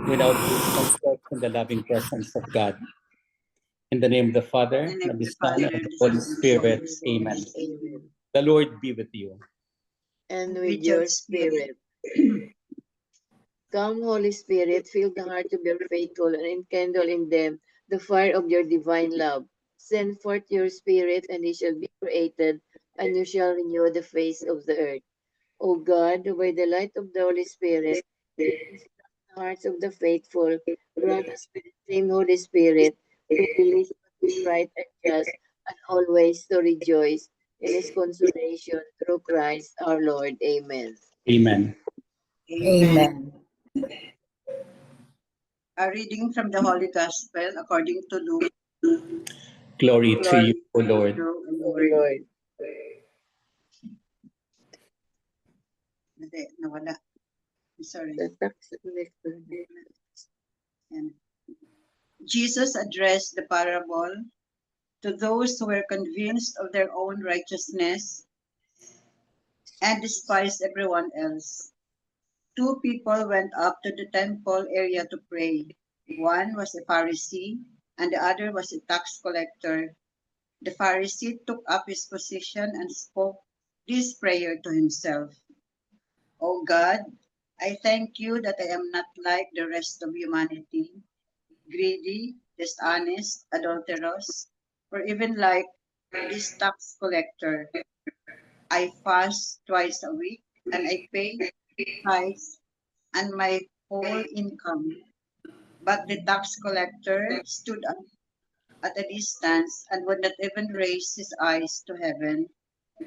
without losing ourselves in the loving presence of God. In the name of the Father, In the name and of of the the Son, Father, and of and the the Holy Son, and the Spirit. Holy Spirit. Amen. Amen. The Lord be with you. And with your spirit. Come, Holy Spirit, fill the hearts of your faithful and enkindle in them the fire of your divine love. Send forth your Spirit, and he shall be created, and you shall renew the face of the earth. O God, who by the light of the Holy Spirit, instruct the hearts of the faithful, grant us with the same Holy Spirit to believe what is right and just, and always to rejoice in his consolation through Christ our Lord. Amen. Amen. Amen. A reading from the Holy Gospel according to Luke. Glory to you, O Glory Lord. to you, O O Lord. Lord. Hindi, nawala. Sorry. The tax collector. Yan. Jesus addressed the parable to those who were convinced of their own righteousness and despised everyone else. Two people went up to the temple area to pray. One was a Pharisee, and the other was a tax collector. The Pharisee took up his position and spoke this prayer to himself. O God, I thank you that I am not like the rest of humanity, greedy, dishonest, adulterous, or even like this tax collector. I fast twice a week and I pay tithes and my whole income. But the tax collector stood up at a distance and would not even raise his eyes to heaven,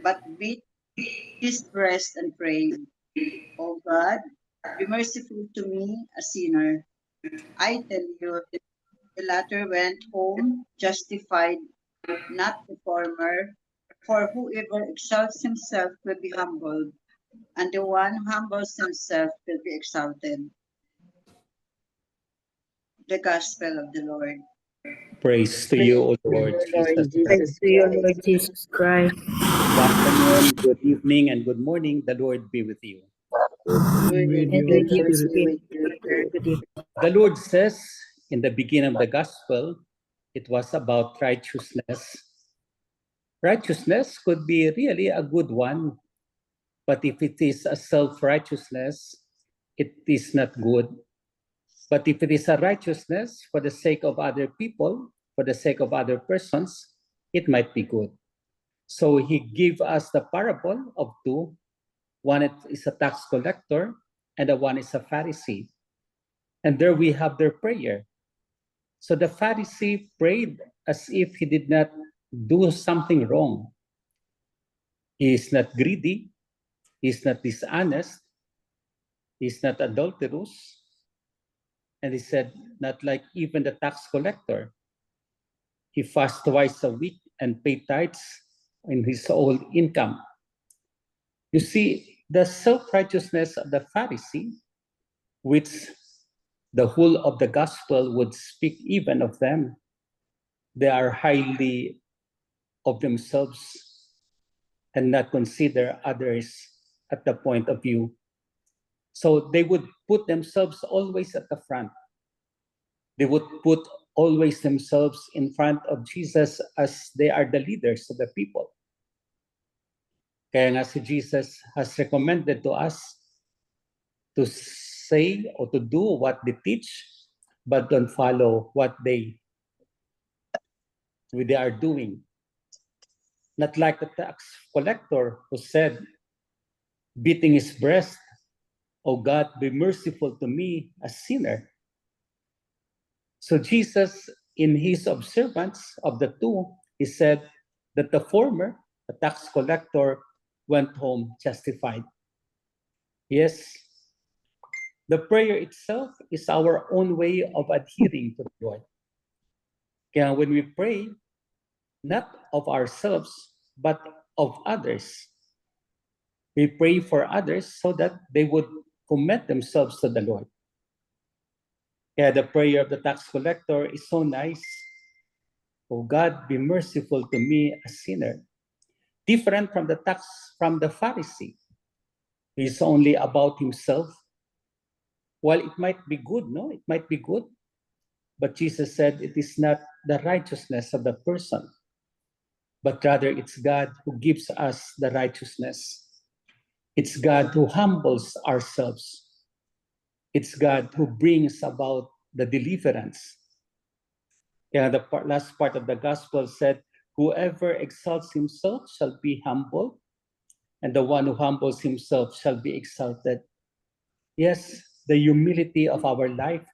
but beat his breast and prayed, O God, be merciful to me, a sinner. I tell you, the latter went home justified, not the former. For whoever exalts himself will be humbled, and the one who humbles himself will be exalted. The Gospel of the Lord. Praise to you, O Lord Lord Jesus Jesus Christ. To you, Christ. Lord Jesus Christ. Good afternoon, good evening, and good morning. The Lord be with you. And with your spirit. Good evening. The Lord says in the beginning of the Gospel, it was about righteousness. Righteousness could be really a good one, but if it is a self-righteousness, it is not good. But if it is a righteousness for the sake of other people, for the sake of other persons, it might be good. So he gave us the parable of two. One is a tax collector, and the one is a Pharisee. And there we have their prayer. So the Pharisee prayed as if he did not do something wrong. He is not greedy, he is not dishonest, he is not adulterous, and he said, not like even the tax collector. He fasts twice a week and pays tithes in his whole income. You see, the self-righteousness of the Pharisee, which the whole of the gospel would speak even of them, they are highly of themselves and not consider others at the point of view. So they would put themselves always at the front. They would put always themselves in front of Jesus as they are the leaders of the people. Kaya nga si Jesus has recommended to us to say or to do what they teach, but don't follow what they are doing. Not like the tax collector who said, beating his breast, "O God, be merciful to me, a sinner." So Jesus, in his observance of the two, he said that the former, the tax collector, went home justified. Yes, the prayer itself is our own way of adhering to the Lord. Kaya when we pray, not of ourselves, but of others, we pray for others so that they would commit themselves to the Lord. Kaya the prayer of the tax collector is so nice. "O God, be merciful to me, a sinner." Different from the Pharisee. He is only about himself. While it might be good, no, it might be good, but Jesus said it is not the righteousness of the person, but rather it's God who gives us the righteousness. It's God who humbles ourselves. It's God who brings about the deliverance. The last part of the gospel said, whoever exalts himself shall be humbled, and the one who humbles himself shall be exalted. Yes, the humility of our life,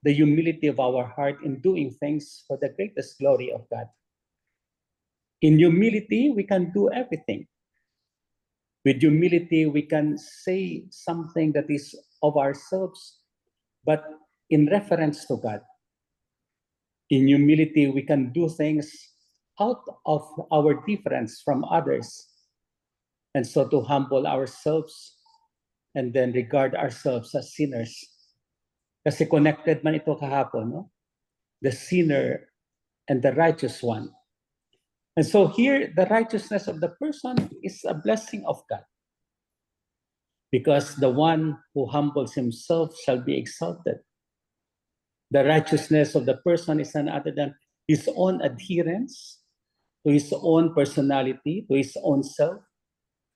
the humility of our heart in doing things for the greatest glory of God. In humility, we can do everything. With humility, we can say something that is of ourselves, but in reference to God. In humility, we can do things out of our difference from others. And so to humble ourselves and then regard ourselves as sinners. Kasi connected man ito kahapon, no? The sinner and the righteous one. And so here, the righteousness of the person is a blessing of God. Because the one who humbles himself shall be exalted. The righteousness of the person is none other than his own adherence to his own personality, to his own self,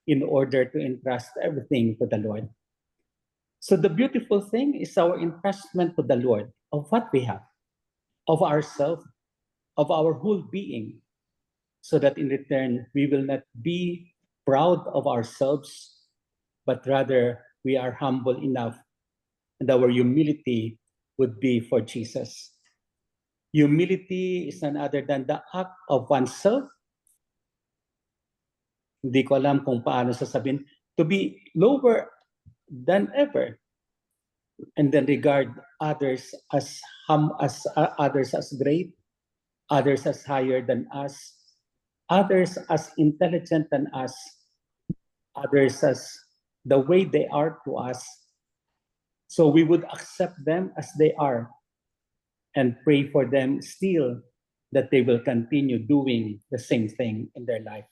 in order to entrust everything to the Lord. So the beautiful thing is our entrustment to the Lord of what we have, of ourselves, of our whole being, so that in return we will not be proud of ourselves, but rather we are humble enough, and our humility would be for Jesus. Humility is none other than the act of oneself. Hindi ko alam kung paano sasabihin, to be lower than ever, and then regard others as great, others as higher than us, others as intelligent than us, others as the way they are to us. So we would accept them as they are and pray for them still that they will continue doing the same thing in their life.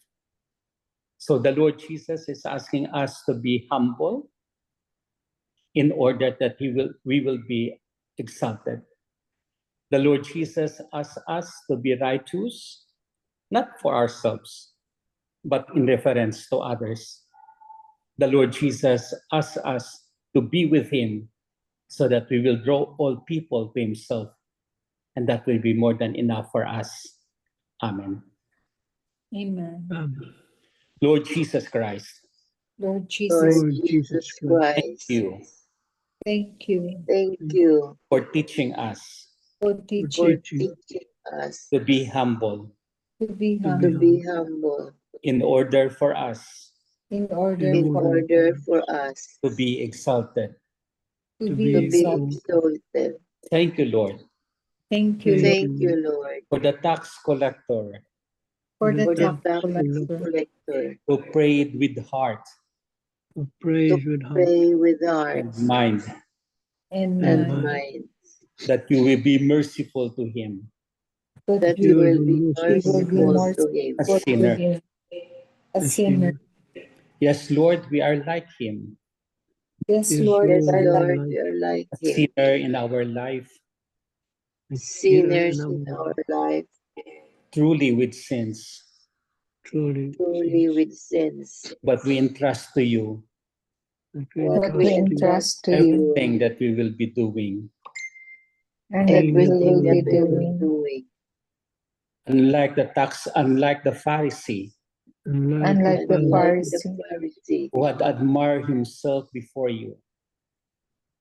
So the Lord Jesus is asking us to be humble in order that we will be exalted. The Lord Jesus asks us to be righteous, not for ourselves, but in reference to others. The Lord Jesus asks us to be with him so that we will draw all people to himself, and that will be more than enough for us. Amen. Amen. Lord Jesus Christ, Lord Lord Jesus, Jesus thank Christ, you thank you thank you for teaching us for for teaching teaching us to be humble to be to humble be humble in order for us in order in for order for us to be exalted. to to be be exalted. exalted. Thank you, Lord, Thank you, Lord, Thank you, Lord, for the tax collector for the for the tax tax collector collector who prayed with heart of to praise with heart pray with and hearts mind, and and mind, minds, that you will be merciful to him, that you you will be will be merciful more to him, a to sinner. him, a a sinner. sinner. Yes, Lord, we are like him, Yes, Yes, Lord, Yes, we are Lord, like we are like a him, sinner in our life, a sinner sinners in in our our life, truly with sins, truly. truly with sins. but we entrust to you That we What what we we entrust to you entrust entrust to to you you, everything that we will be doing. and that we everything will that be we will be doing. doing, Unlike the Pharisee Unlike the unlike the Pharisee Pharisee, who had admired himself before you,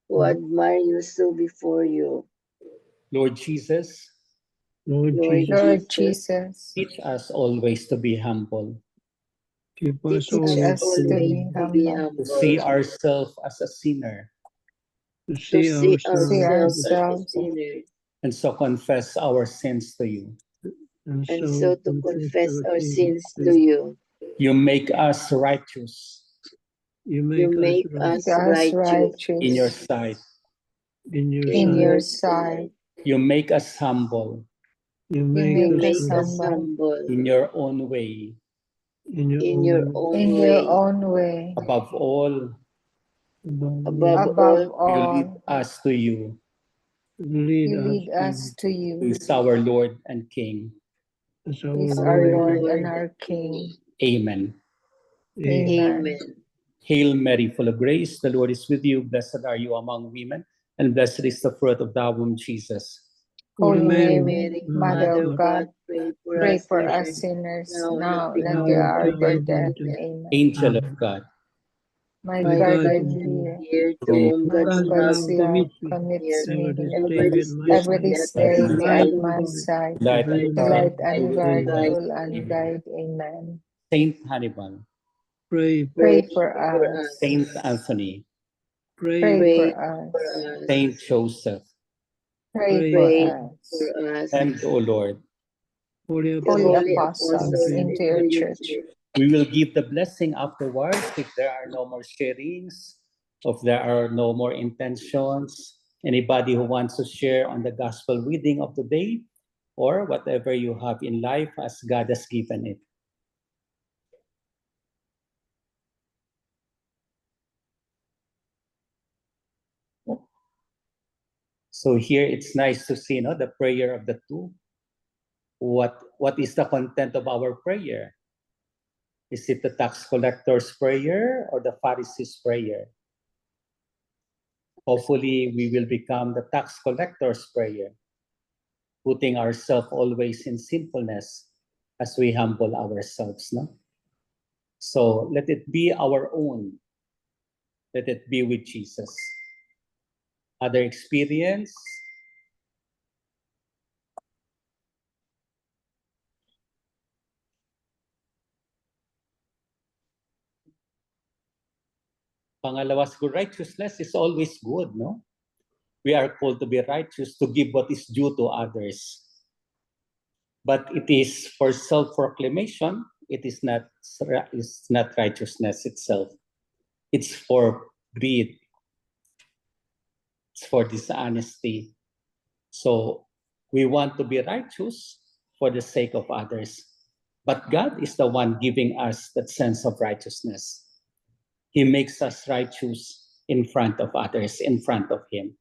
who admire you so before you. Lord Jesus, Lord Lord Jesus, Lord Jesus, Jesus, teach us always to be humble, keep us teach teach us always us to to always be be, to be humble, to humble, see ourselves as a sinner, to to see see see ourselves ourselves as a ourselves, sinner, and so confess our sins to you. and and so so to confess our our sins sins to to you. you. You make us righteous You You make us make right make us us righteous in your righteous sight. in your in in sight. your your sight. sight. You make us humble You You make You make us us make right us humble humble in your own way. in your in your own way. own in your way. own way. Above all, Above Above all, You lead all, us to you, lead you us lead us to who you, is our Lord and King. as who our is our Lord. Lord and our King. Amen. Amen. Amen. Amen. Hail Mary, full of grace, the Lord is with you. Blessed are you among women, and blessed is the fruit of thy womb, Jesus. Holy Holy Mary, Mary, Mother of Mother of God, God, pray for pray us for us sinners, sinners, now and now at the and at hour the of hour our of our death. death. Amen. Amen. Angel of God, My My guardian guardian dear, dear, to whom whom whom God's God's love love near, commits me Ever here. ever stay at this my day Every be side. at this my day be side, at Guide my and guide. side, light Guide of and to God, light guide. and and guide, Amen. guide. rule and Amen. guide. Amen. Saint Hannibal, Pray, Pray Pray for for us. us. Saint Anthony, pray, Pray for Pray for us. us. Saint Joseph, Pray pray for Pray us. for us. and O Lord, for the The Holy holy apostles apostles apostles into into into your your church. church. we will give the blessing afterwards if there are no more sharings, if there are no more intentions. Anybody who wants to share on the gospel reading of the day or whatever you have in life as God has given it. So here it's nice to see the prayer of the two. What is the content of our prayer? Is it the tax collector's prayer or the Pharisee's prayer? Hopefully, we will become the tax collector's prayer, putting ourselves always in sinfulness as we humble ourselves. No? So let it be our own. Let it be with Jesus. Other experience? Pangalawa, siguro, righteousness is always good, no? We are called to be righteous, to give what is due to others. But it is for self-proclamation, it is not righteousness itself. It's for greed. It's for dishonesty. So we want to be righteous for the sake of others. But God is the one giving us that sense of righteousness. He makes us righteous in front of others, in front of Him.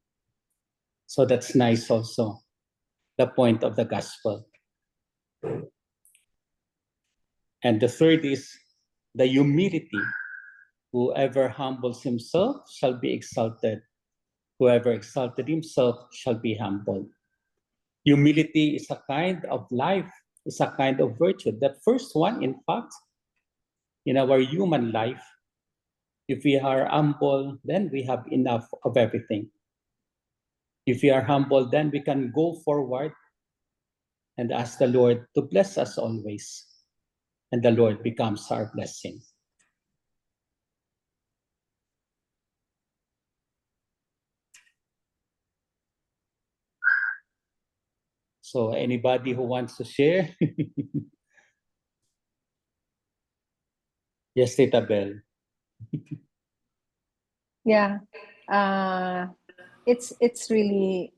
So that's nice also, the point of the gospel. And the third is the humility. Whoever humbles himself shall be exalted. Whoever exalted himself shall be humbled. Humility is a kind of life, is a kind of virtue. That first one, in fact, in our human life, if we are humble, then we have enough of everything. If we are humble, then we can go forward and ask the Lord to bless us always. And the Lord becomes our blessing. So anybody who wants to share? Yes, Tita Bell. Yeah. It's really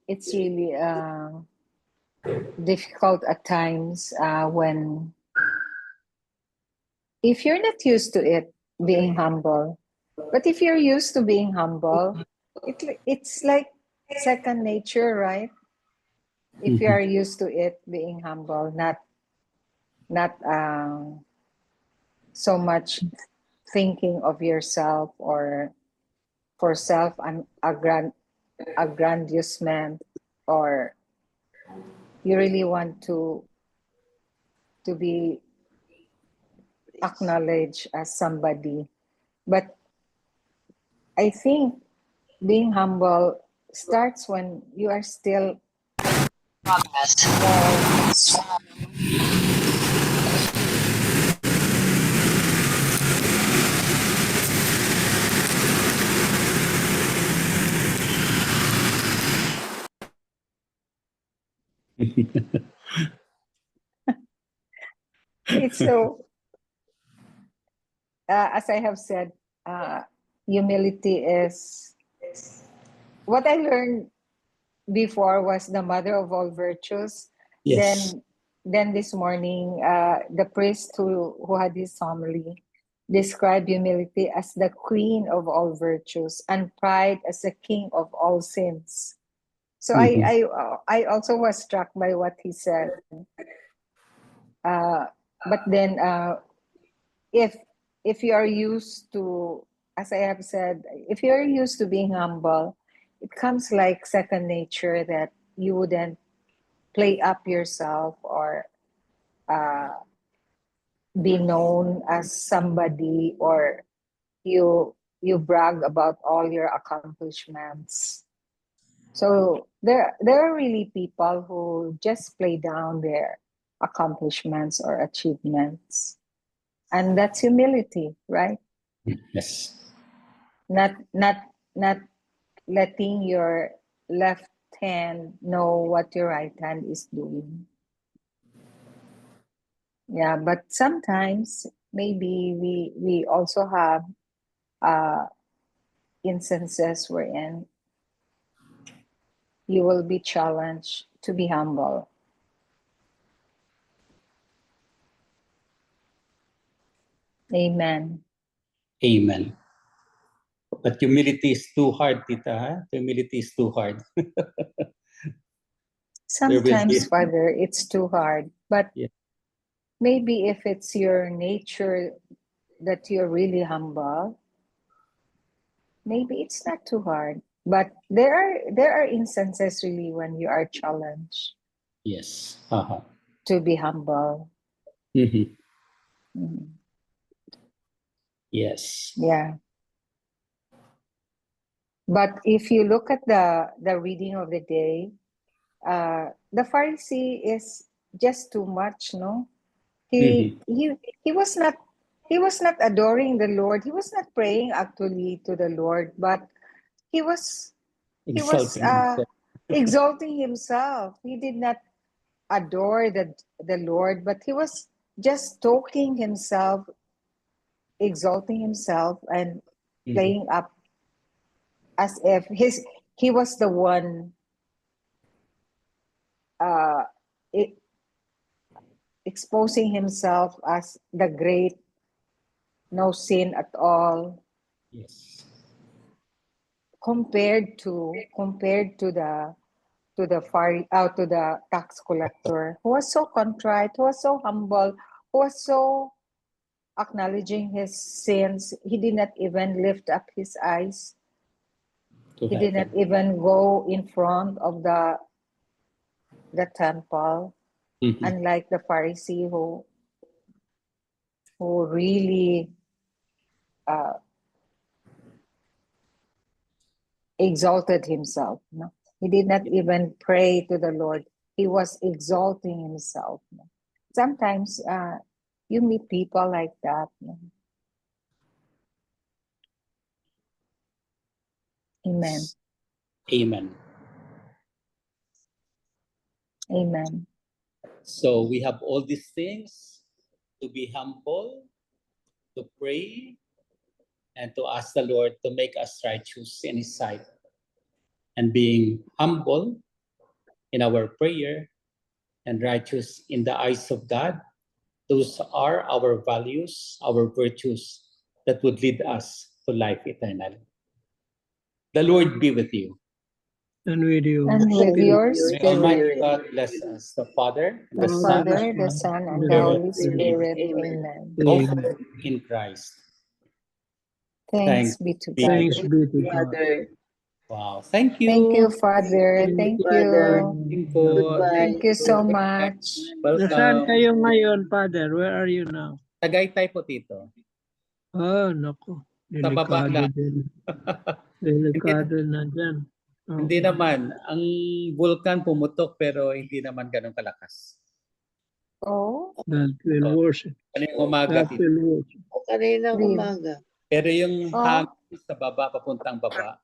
difficult at times when if you're not used to it being humble. But if you're used to being humble, it's like second nature, right? If you are used to it being humble, not so much thinking of yourself or for self and aggrandizement, or you really want to be acknowledged as somebody. But I think being humble starts when you are still small. It's so, as I have said, humility is what I learned before was the mother of all virtues. Yes. Then this morning, the priest who had his homily describe humility as the queen of all virtues and pride as the king of all sins. So I also was struck by what he said. But then if you are used to, as I have said, if you're used to being humble, it comes like second nature that you wouldn't play up yourself or be known as somebody, or you brag about all your accomplishments. So there are really people who just play down their accomplishments or achievements. And that's humility, right? Yes. Not letting your left hand know what your right hand is doing. Yeah, but sometimes maybe we also have instances wherein you will be challenged to be humble. Amen. Amen. But humility is too hard, Tita. Huh? Humility is too hard. Sometimes, Father, it's too hard. But Yeah. maybe if it's your nature that you're really humble, maybe it's not too hard. But there are instances really when you are challenged Yes. to be humble. Mhm. Mhm. Yes. Yeah. But if you look at the reading of the day, the Pharisee is just too much, no? He was not adoring the Lord. He was not praying actually to the Lord, but he was Exalting himself. exalting himself. He did not adore the Lord, but he was just talking himself, exalting himself, and playing up as if he was the one exposing himself as the great, no sin at all, Yes. compared to the tax collector, who was so contrite, who was so humble, who was so acknowledging his sins. He did not even lift up his eyes. To He did not heaven. even go in front of the temple, unlike the Pharisee who really exalted himself. No? He did not even pray to the Lord. He was exalting himself. No? Sometimes you meet people like that. No? Amen. Amen. Amen. So we have all these things: to be humble, to pray, and to ask the Lord to make us righteous in His sight. And being humble in our prayer and righteous in the eyes of God, those are our values, our virtues that would lead us to life eternal. The Lord be with you. And with you. And with your May Almighty spirit, God bless us, the Father, the the Son, Father, the Son, and the Holy Spirit. Amen. both in Christ. Thanks be to God. Thanks be to God. Wow. Thank you. Thank you, Father. Thank you. Thank Thank you so much. Nasaan Welcome. kayo ngayon, Father? Where are you now? Tagaytay po, Tito. Oh, naku. Sa baba Delikado lang. din. Delikado na dyan. Oh. Hindi naman. Ang vulkan pumutok pero hindi naman ganun kalakas. Oh, That will worsen. Kaninang umaga, That Tito. will worsen. Kaninang really? umaga. Pero yung Oh. hangin sa baba, papuntang baba.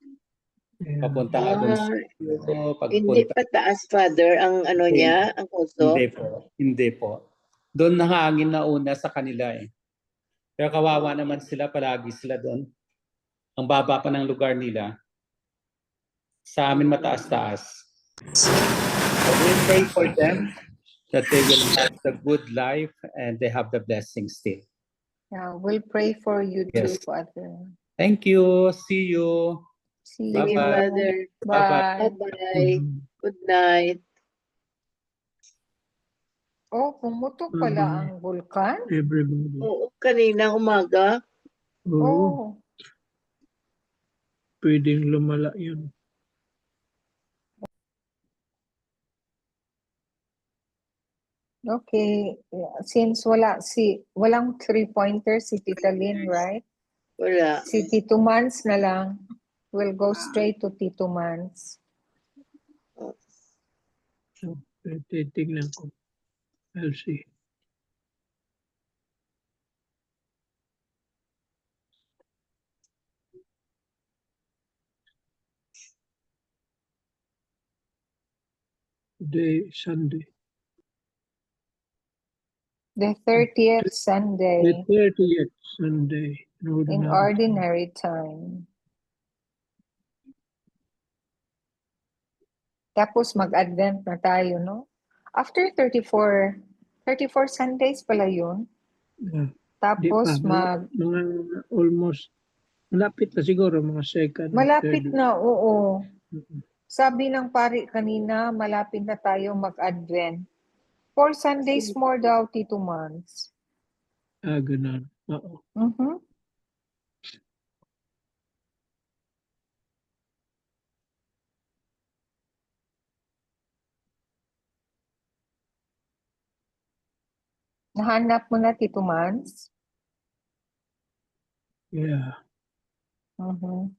Yeah. Papuntang Agoncillo. Hindi Pagpunta. pa taas, Father, ang ano niya, ang puso. Hindi po. Hindi po. Doon nahangin na una sa kanila eh. Pero kawawa naman sila, palagi sila doon. Ang baba pa ng lugar nila. Sa amin mataas-taas. So we pray for them that they will have the good life and they have the blessing still. Yeah, we'll pray for you too, Yes. Father. Thank you. See you. See See you, Bye-bye. Father. Bye-bye. Bye. Bye-bye. Good night. Oh, pumutok pala Bye-bye. ang vulkan. Everybody. Oo, kanina umaga. Oo, Oh, pwedeng lumala yun. okay. Yeah, since walang three-pointer si Tita Lynn, right? Wala. Si Tito Mans na lang. We'll go straight to Tito Mans. So, titignan ko. I'll see. Today, Sunday. The 30th The Sunday 30th Sunday. in ordinary time. Tapos mag-Advent na tayo, no? After 34 Sundays pala yun. Yeah. Di Tapos pa, mga almost, malapit na siguro, mga second. malapit third. na, oo. Mm-mm. Sabi ng pari kanina, malapit na tayo mag-Advent. 4 Sundays more daw, Tito Mans. Ganun. Oo. Mhm. Nahanap mo na, Tito Mans? Yeah. Mhm.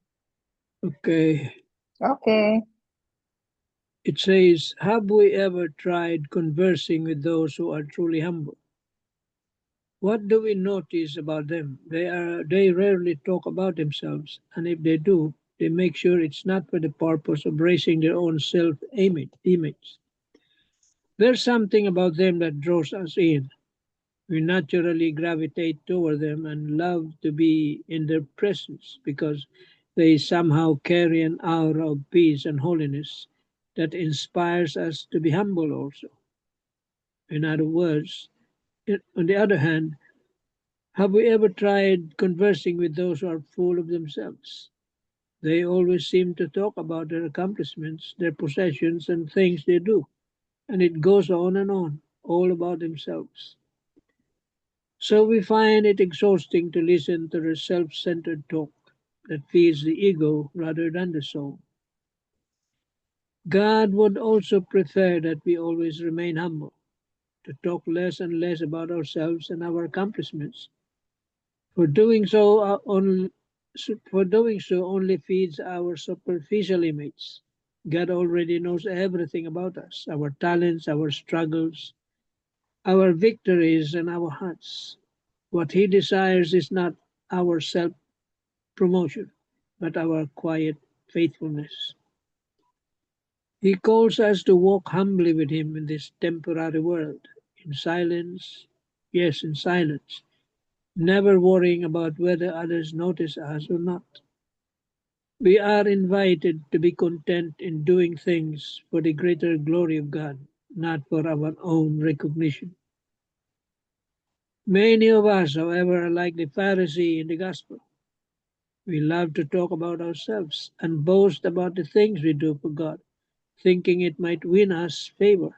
Okay. Okay. It says, have we ever tried conversing with those who are truly humble? What do we notice about them? They rarely talk about themselves, and if they do, they make sure it's not for the purpose of raising their own self-image. There's something about them that draws us in. We naturally gravitate toward them and love to be in their presence because they somehow carry an aura of peace and holiness that inspires us to be humble also. In other words, on the other hand, have we ever tried conversing with those who are full of themselves? They always seem to talk about their accomplishments, their possessions, and things they do. And it goes on, all about themselves. So we find it exhausting to listen to their self centered talk that feeds the ego rather than the soul. God would also prefer that we always remain humble, to talk less and less about ourselves and our accomplishments. For doing so, only feeds our superficial image. God already knows everything about us, our talents, our struggles, our victories, and our hearts. What He desires is not our self promotion, but our quiet faithfulness. He calls us to walk humbly with Him in this temporary world, in silence, yes, in silence, never worrying about whether others notice us or not. We are invited to be content in doing things for the greater glory of God, not for our own recognition. Many of us, however, are like the Pharisee in the Gospel. We love to talk about ourselves and boast about the things we do for God, thinking it might win us favor.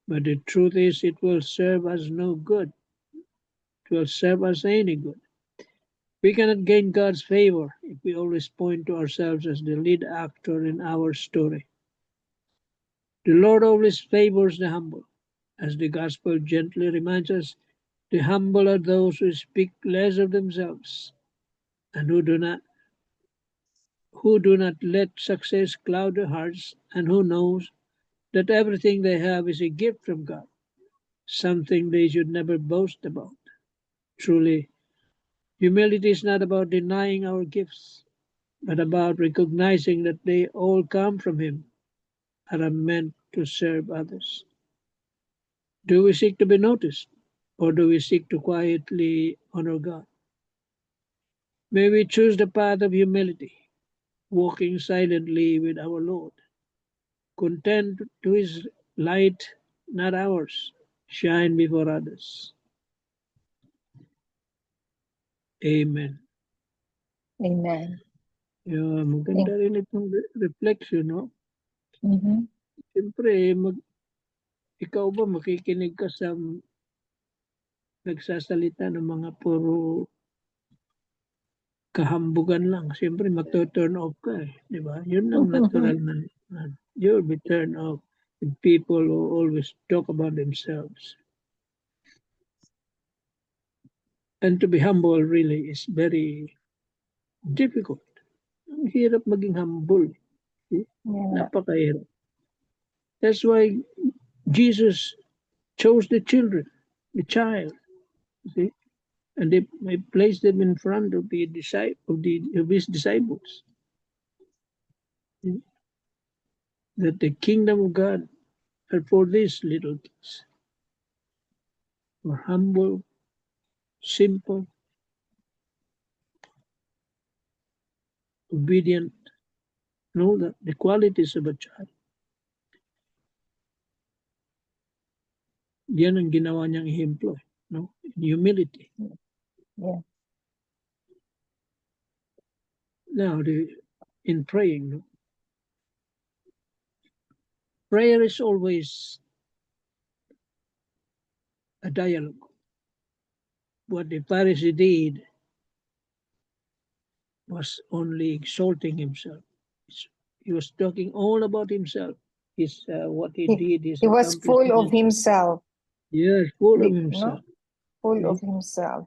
But the truth is, it will serve us no good. It will serve us any good. We cannot gain God's favor if we always point to ourselves as the lead actor in our story. The Lord always favors the humble. As the gospel gently reminds us, the humble are those who speak less of themselves and who do not let success cloud their hearts, and who knows that everything they have is a gift from God, something they should never boast about. Truly, humility is not about denying our gifts, but about recognizing that they all come from Him and are meant to serve others. Do we seek to be noticed, or do we seek to quietly honor God? May we choose the path of humility, walking silently with our Lord, content to His light, not ours, shine before others. Amen. Amen. Yeah, maganda rin itong reflection, no? Mhm. Siyempre, ikaw ba makikinig ka sa nagsasalita ng mga puro kahambugan lang? Siyempre, magto-turn off ka eh. Di ba? Yun ang natural na you'll be turned off with people who always talk about themselves. And to be humble really is very difficult. Ang hirap maging humble. Yeah. Napakahirap. That's why Jesus chose the children, the child, see, and they placed them in front of the of his disciples. See? That the kingdom of God are for these little kids, who are humble, simple, obedient, know that the qualities of a child. Yan ang ginawa niyang ehemplo, no? In humility. Yeah. Now, in praying, no? Prayer is always a dialogue. What the Pharisee did was only exalting himself. He was talking all about himself. What he did, his He was full of accomplishments. himself. Yes, full of No? himself. Full of himself.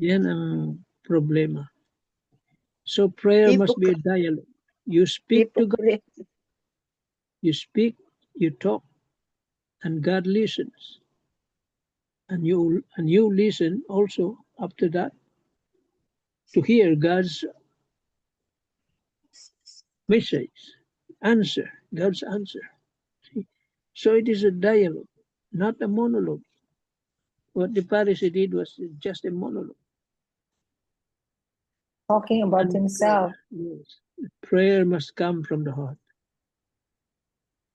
Yan ang problema. So prayer must be a dialogue. You speak to God, Hypocrite. you speak, you talk, and God listens. And you listen also after that to hear God's message, answer, God's answer. See? So it is a dialogue, not a monologue. What the Pharisee did was just a monologue. Talking about And himself. yes, prayer must come from the heart,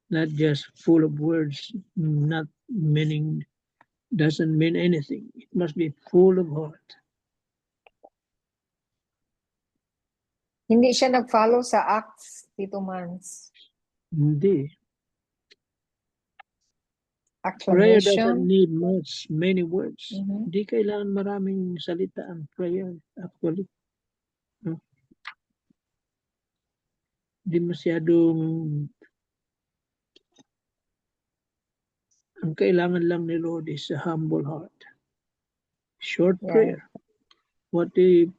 not just full of words, not meaning, doesn't mean anything. It must be full of heart. Hindi siya nag-follow sa Acts, Tito Mans. Hindi. Prayer doesn't Acclamation. need many words. Mhm. Hindi kailangan maraming salita ang prayer, actually. No? Hindi masyadong, ang kailangan lang ni Lord is a humble heart. Short Yeah. prayer. What the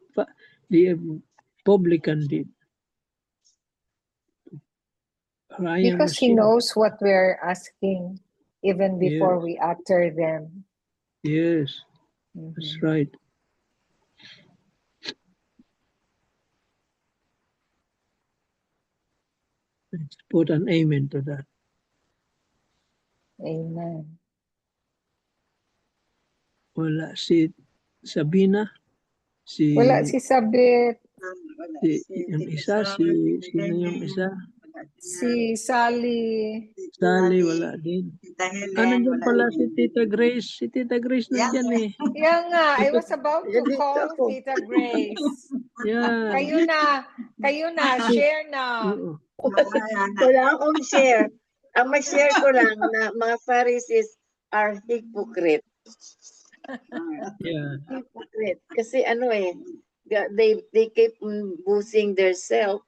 publican did. Ryan Because he Masiya. knows what we're asking even before Yes. we utter them. Yes, Mhm. that's right. Let's put an amen to that. Amen. Wala si Sabina, Wala si Sabit, yung isa, sino yung isa? si Sally. Sally, wala din. Nandiyan pala si Tita Grace. Si Tita Grace nandiyan eh. Yeah nga, I was about to Dito call ako. Tita Grace. Yeah. Kayo na, share na. Oo. Wala akong share. Ang ma-share ko lang na mga Pharisees are hypocrite. Yeah. Hypocrite. Kasi they keep boosting their self.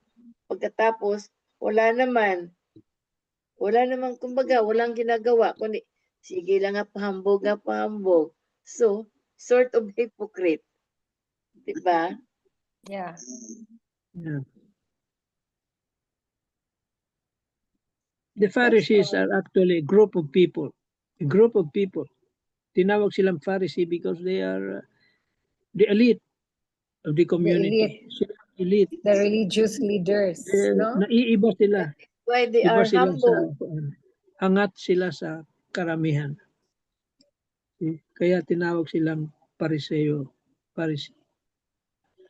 Pagkatapos, wala naman, kumbaga, walang ginagawa. Kundi, sige lang nga pahambog. So, sort of hypocrite. Diba? Yeah. Yeah. The Pharisees are actually a group of people. A group of people. Tinawag silang Pharisee because they are the elite of the community. Elite. The religious leaders, no? Naiiba sila. Why they Iba are sila humble. angat sila sa karamihan. Kaya tinawag silang Pharisee.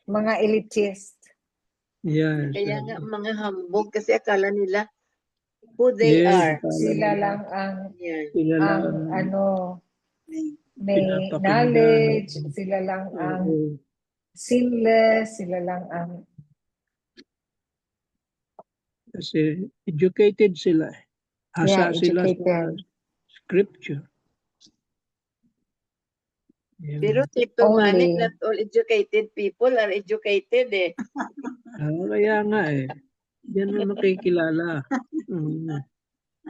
Mga elitist. Yes. Kaya nga mga hambog kasi akala nila who they are. Sila lang ang Yan. Sila lang may pinapakinggan. knowledge, sila lang ang sinless, sila lang ang Kasi educated sila. yeah, Hasa sila sa educated. scripture. Yan. Pero Tito Manny, Only. not all educated people are educated eh. Kaya nga eh. Yan ang nakikilala.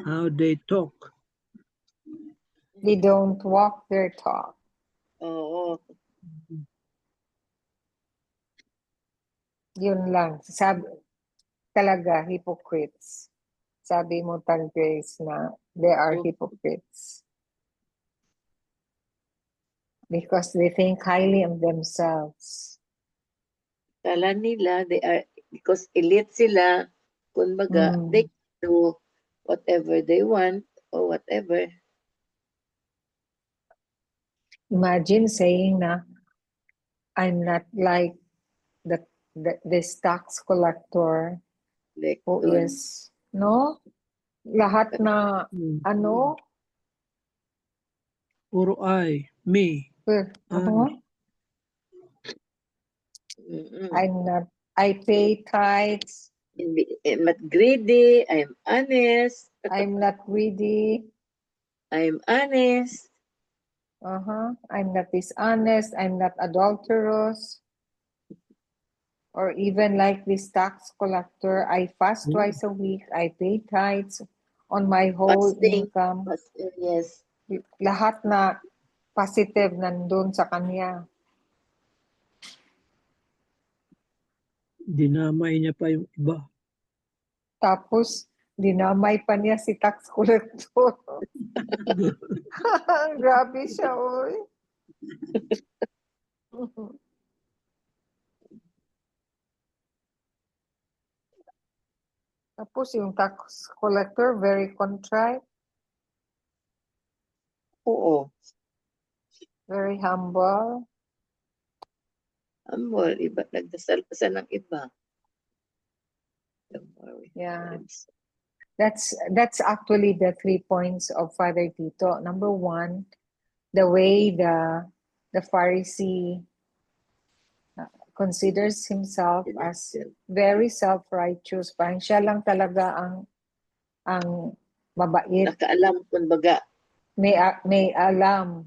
How they talk. They don't walk their talk. Oo. Yun lang. Sabi, talaga, hypocrites. Sabi mo, Tan Grace, na they are hypocrites. Because they think highly of themselves. Kala nila, they are, because elite sila, kumbaga, Mm. they do whatever they want or whatever. Imagine saying na, I'm not like this tax collector Like, who is, no? Lahat na, ano? Puro I, me. Uh-huh. I'm not, I pay tithes. I'm not greedy, I'm honest, I'm not greedy. I'm honest. I'm not dishonest. I'm not adulterous. Or even like this tax collector, I fast twice a week. I pay tithes on my whole Fasting. income. Yes. Lahat na positive nandun sa kanya. Dinamay niya pa yung iba. Tapos, dinamay pa niya si tax collector. Grabe siya, oy. Tapos yung tax collector, very contrite, Oo. very humble. Humble. Iba, nagdasal pa sa ng iba. Don't worry. Yeah. That's actually the 3 points of Father Tito. Number 1, the way the Pharisee considers himself as very self-righteous. Parang siya lang talaga ang mabait. Nakaalam, kumbaga. May alam.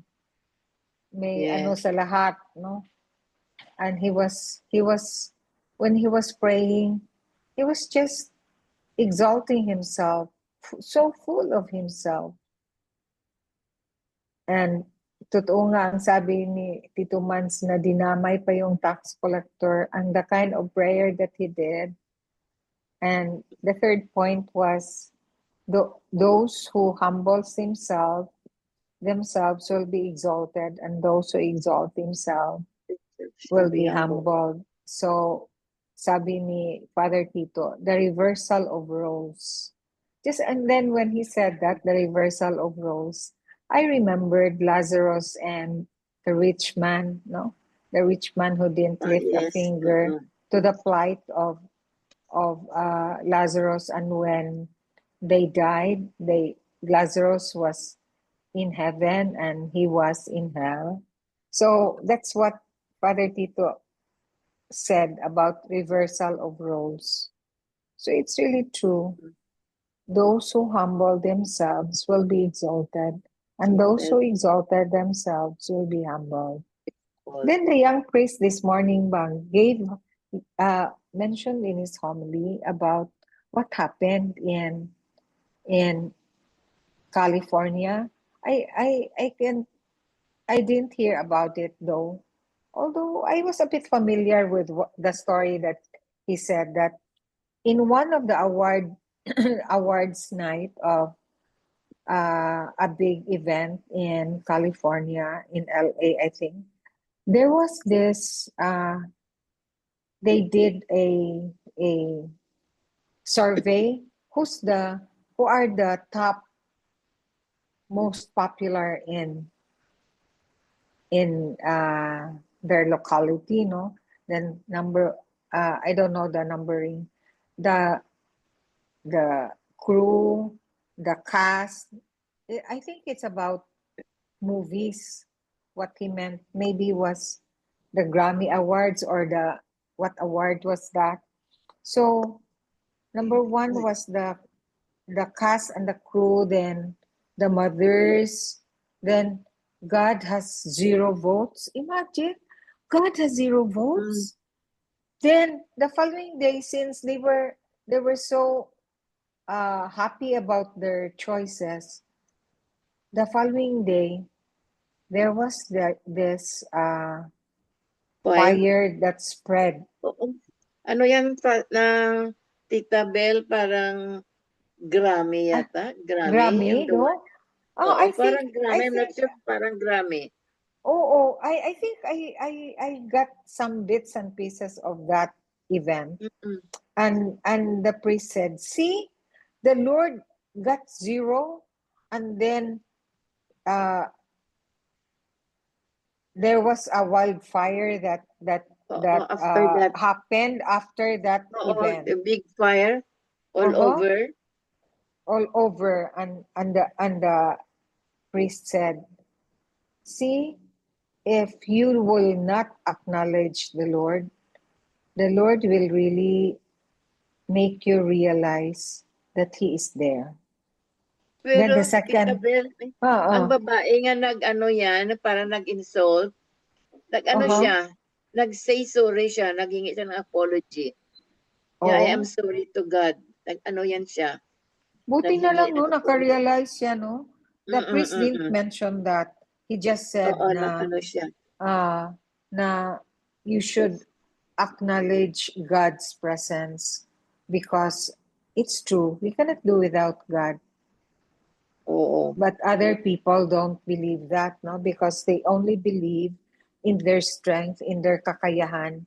May Yes. ano sa lahat, no? And he was when he was praying, he was just exalting himself, so full of himself. And totoo nga ang sabi ni Tito Mans na dinamay pa yung tax collector and the kind of prayer that he did. And the third point was those who humbles themselves will be exalted, and those who exalt themselves will be humbled. So, sabi ni Father Tito, the reversal of roles. And then when he said that, the reversal of roles, I remembered Lazarus and the rich man, no? The rich man who didn't lift a Yes. finger to the plight of Lazarus, and when they died, Lazarus was in heaven and he was in hell. So that's what Father Tito said about reversal of roles. So it's really true. Those who humble themselves will be exalted, and those who exalted themselves will be humbled. Then the young priest this morning, Bang, mentioned in his homily about what happened in California. I didn't hear about it though. Although I was a bit familiar with the story that he said that in one of the awards night of a big event in California, in LA, I think, there was this, they did a survey, who are the top most popular in their locality, no? Then I don't know the numbering, the crew, the cast. I think it's about movies. What he meant maybe was the Grammy Awards or what award was that? So number one was the cast and the crew, then the mothers, then God has 0 votes. Imagine, God has 0 votes. Then the following day, since they were so happy about their choices, the following day there was this fire that spread. Oo. Ano yan na Tita Bel, parang Grammy yata? Grammy, Yung the one. no? Oh, Oo, I parang think Grammy. I'm not sure, parang Grammy. I think I got some bits and pieces of that event. Mm-mm. And the priest said, see, the Lord got 0, and then there was a wildfire that After that, happened after that event. the big fire all Uh-huh. over. And the priest said, see, if you will not acknowledge the Lord will really make you realize that He is there. Then Pero the second, Tita Bel, ang babae nga nag-ano yan, parang nag-insult, nag-ano Uh-huh. siya, nag-say sorry siya, naghingi siya ng apology. Yeah, I am sorry to God. Nag-ano yan siya. Buti na lang, naghingi no, ng naka-realize siya, no? The priest didn't Mm-mm-mm. mention that. He just said Oo, na, nag-ano siya. na you should acknowledge God's presence because it's true. We cannot do without God. Oo. But other people don't believe that, no? Because they only believe in their strength, in their kakayahan,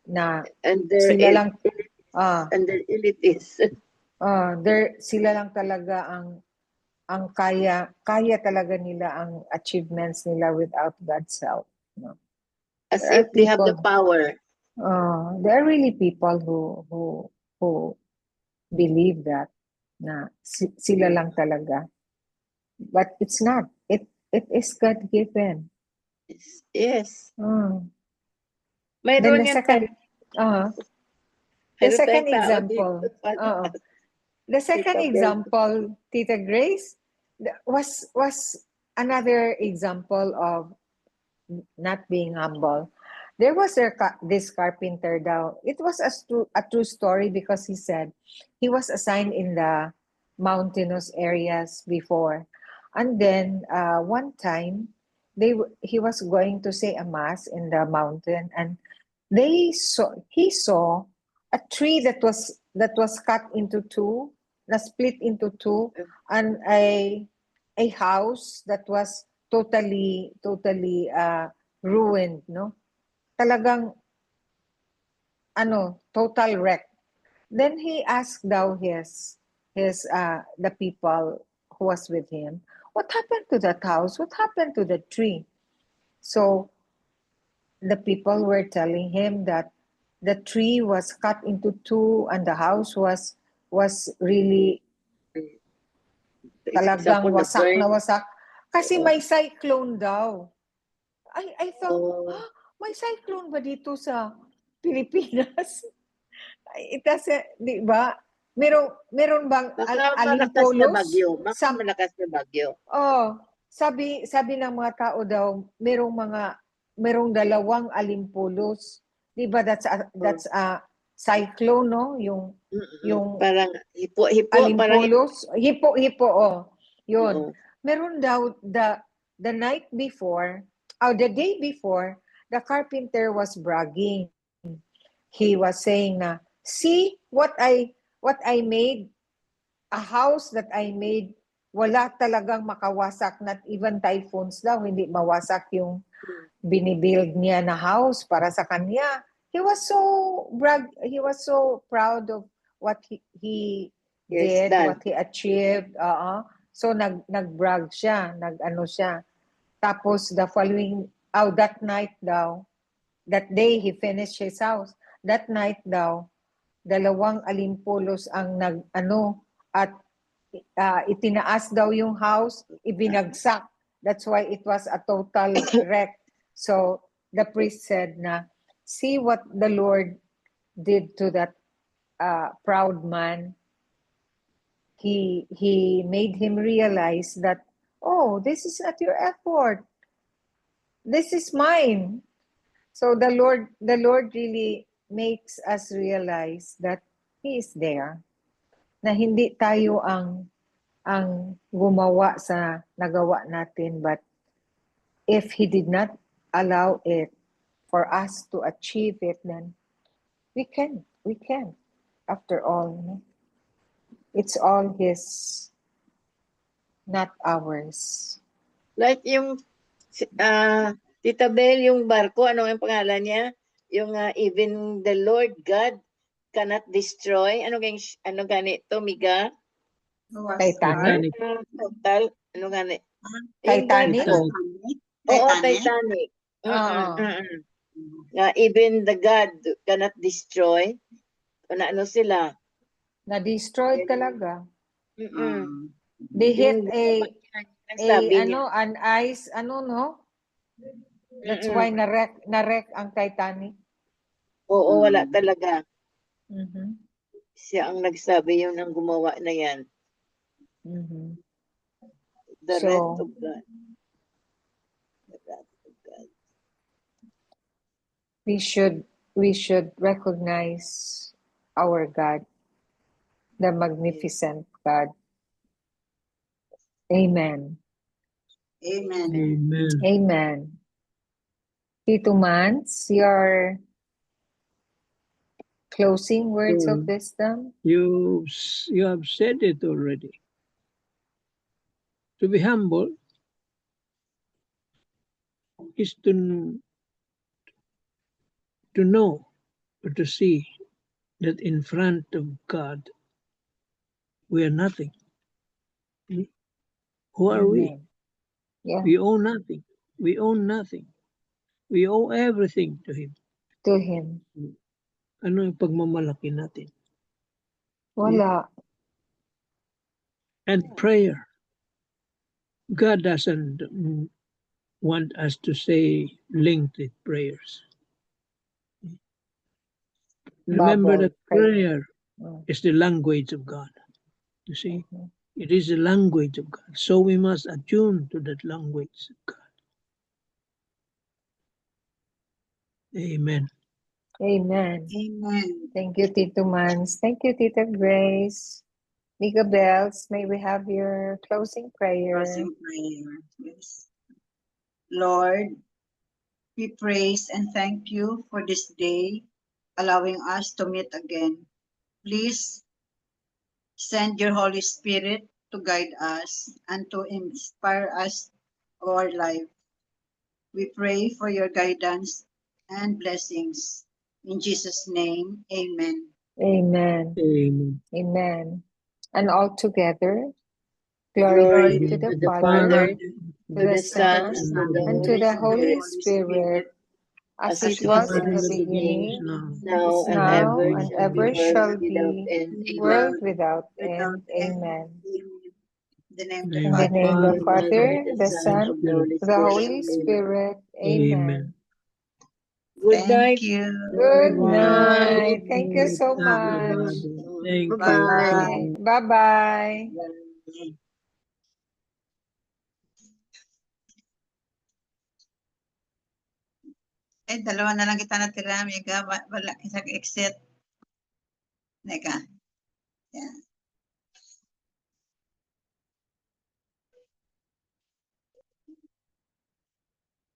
na And their sila lang, and their elites. sila lang talaga ang kaya talaga nila ang achievements nila without God's help. No? As There are if they have the people, power. there are really people who believe that na sila lang talaga. But it's not. It is God given. Yes. Then Mayroon the yan second, the Mayroon second tayong tao example, dito. the second Tita Bel. example, Tita Grace, was another example of not being humble. There was this carpenter down. It was a true story because he said he was assigned in the mountainous areas before. And then one time he was going to say a mass in the mountain, and he saw a tree that was cut into two, split into two, and a house that was totally ruined, no? Talagang total wreck. Then he asked daw his the people who was with him, what happened to that house? What happened to the tree? So the people were telling him that the tree was cut into two and the house was really talagang wasak na wasak kasi may cyclone daw. I thought, may cyclone ba dito sa Pilipinas? It doesn't, di ba? Meron bang alimpolus? Baka malakas na bagyo. Sabi ng mga tao daw, merong 2 alimpolus. Di ba that's a cyclone, no? Yung parang hipo, alimpolus, hipo, yun. Oo. Meron daw the night before, the day before, the carpenter was bragging. He was saying na, see what I made, a house that I made, wala talagang makawasak, not even typhoons daw, hindi mawasak yung binibuild niya na house para sa kanya. He was so proud of what he did, what he achieved. So nag-brag siya, nag-ano siya. Tapos the following, that night daw, that day he finished his house. That night daw, 2 alimpolus ang at itinaas daw yung house, ibinagsak. That's why it was a total wreck. So the priest said na, see what the Lord did to that proud man. He made him realize that, oh, this is not your effort. This is mine. So the Lord really makes us realize that He is there. Na hindi tayo ang gumawa sa nagawa natin, but if He did not allow it for us to achieve it, then we can. After all, no? It's all His, not ours. Like yung Tita Bel, yung barko, ano yung pangalan niya? Yung even the Lord God cannot destroy. Ano ganito, Miga? Titanic? Total, ano ganito? Titanic? Oo, Titanic. Even the God cannot destroy. Ano sila? Na-destroyed talaga. Mm-mm. They hit Sabi niya. an ice, no? That's why na-wreck ang Titanic. Oo, wala talaga. Mhm. Siya ang nagsabi, yun ang gumawa na yan. Mhm. The So, wrath of God. The wrath of God. we should recognize our God, the magnificent God. Amen. Amen. Amen. Amen. Tito Mans, your closing words of wisdom? You have said it already. To be humble is to know or to see that in front of God we are nothing. Who are we? Amen. Yeah, We owe nothing. We own nothing. We owe everything to Him. to Him. Ano yung pagmamalaki natin? Wala. And prayer. God doesn't want us to say lengthy prayers. Remember Bubble that prayer is the language of God. You see, Mhm. it is the language of God. So we must attune to that language of God. Amen. Amen. Amen. Thank you, Tito Mans. Thank you, Tita Grace. Miga Bells, may we have your closing prayer? Closing prayer. Yes. Lord, we praise and thank you for this day, allowing us to meet again. Please send your Holy Spirit to guide us and to inspire us our life. We pray for your guidance and blessings. In Jesus' name, amen. Amen. Amen. Amen. And all together, Glory glory be to to the the Father, Father, to to the the Son, Son, and to the and to Holy the Holy Spirit, Spirit, as as it it was was in in the the beginning, beginning, now is and now, ever and shall be, ever shall world without be, end. world Amen. without Without end. Amen. the name of the In the Father, name of the Father, Father, the the Son, Son, of the Holy the Holy Spirit. Spirit. Amen. Good night. Thank you. Good Everyone. night. Thank you so Everybody. much. Thank you. Bye-bye. Bye-bye. Dalawa na lang kita natira, Mega. Wala kita exit. Neka. Yan.